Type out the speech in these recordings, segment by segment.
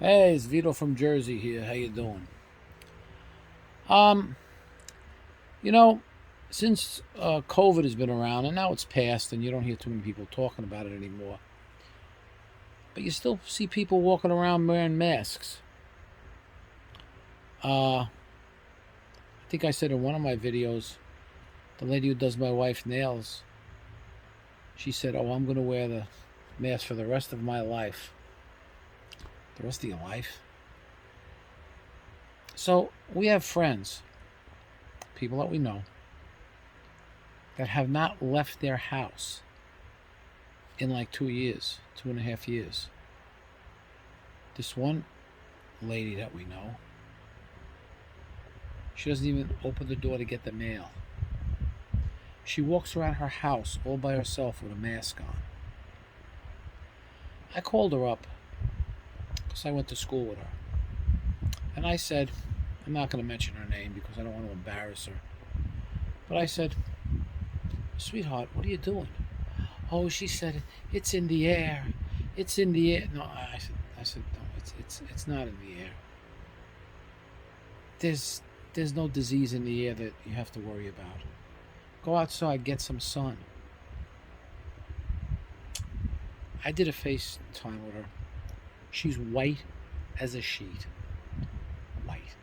Hey, it's Vito from Jersey here. How you doing? Um, you know, since COVID has been around and now it's passed and you don't hear too many people talking about it anymore, but you still see people walking around wearing masks. I think I said in one of my videos, the lady who does my wife's nails, she said, "Oh, I'm going to wear the mask for the rest of my life." The rest of your life? So we have friends, people that we know, that have not left their house in like 2 years, 2.5 years. This one lady that we know, she doesn't even open the door to get the mail. She walks around her house all by herself with a mask on. I called her up because I went to school with her. And I said, I'm not going to mention her name because I don't want to embarrass her. But I said, "Sweetheart, what are you doing?" "Oh," she said, "it's in the air. It's in the air." No, I said, no, it's not in the air. There's no disease in the air that you have to worry about. Go outside, get some sun. I did a FaceTime with her. She's white as a sheet. White.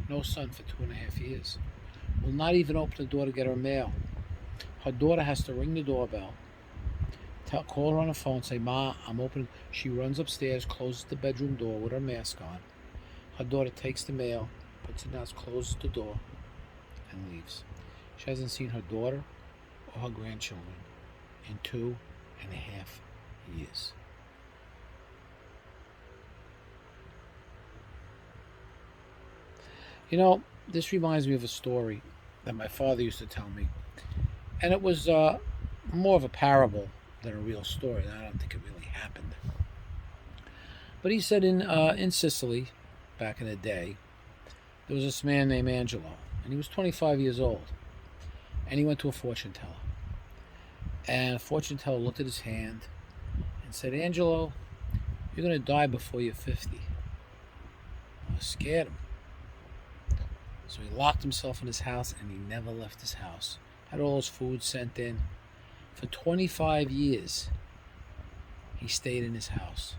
No sun for 2.5 years. Will not even open the door to get her mail. Her daughter has to ring the doorbell, call her on the phone, say, "Ma, I'm open." She runs upstairs, closes the bedroom door with her mask on. Her daughter takes the mail, puts it down, closes the door, and leaves. She hasn't seen her daughter or her grandchildren in 2.5 years. This reminds me of a story that my father used to tell me. And it was more of a parable than a real story. I don't think it really happened. But he said in Sicily, back in the day, there was this man named Angelo. And he was 25 years old. And he went to a fortune teller. And the fortune teller looked at his hand and said, "Angelo, you're going to die before you're 50. I scared him. So he locked himself in his house and he never left his house. Had all his food sent in. For 25 years, he stayed in his house,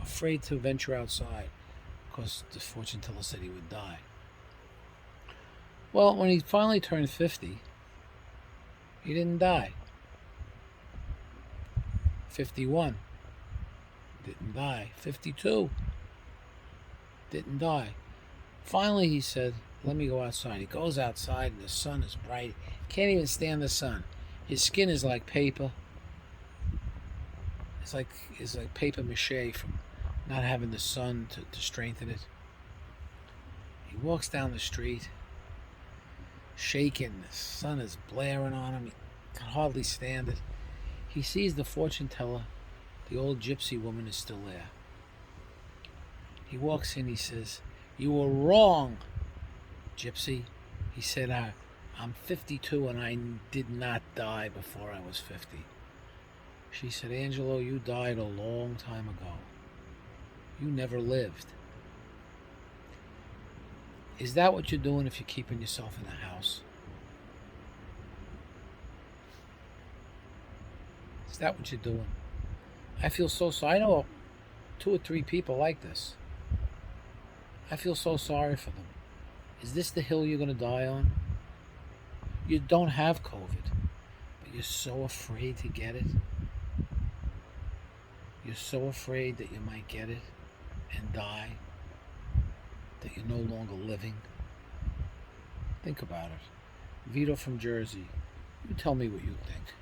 afraid to venture outside because the fortune teller said he would die. Well, when he finally turned 50, he didn't die. 51, didn't die. 52, didn't die. Finally, he said, "Let me go outside." He goes outside and the sun is bright. Can't even stand the sun. His skin is like paper. It's like paper mache from not having the sun to strengthen it. He walks down the street, shaking. The sun is blaring on him. He can hardly stand it. He sees the fortune teller. The old gypsy woman is still there. He walks in. He says, "You were wrong, gypsy." He said, "I'm 52 and I did not die before I was 50. She said, "Angelo, you died a long time ago. You never lived." Is that what you're doing if you're keeping yourself in the house? Is that what you're doing? I feel so sorry. I know 2 or 3 people like this. I feel so sorry for them. Is this the hill you're going to die on? You don't have COVID, but you're so afraid to get it. You're so afraid that you might get it and die, that you're no longer living. Think about it. Vito from Jersey, you tell me what you think.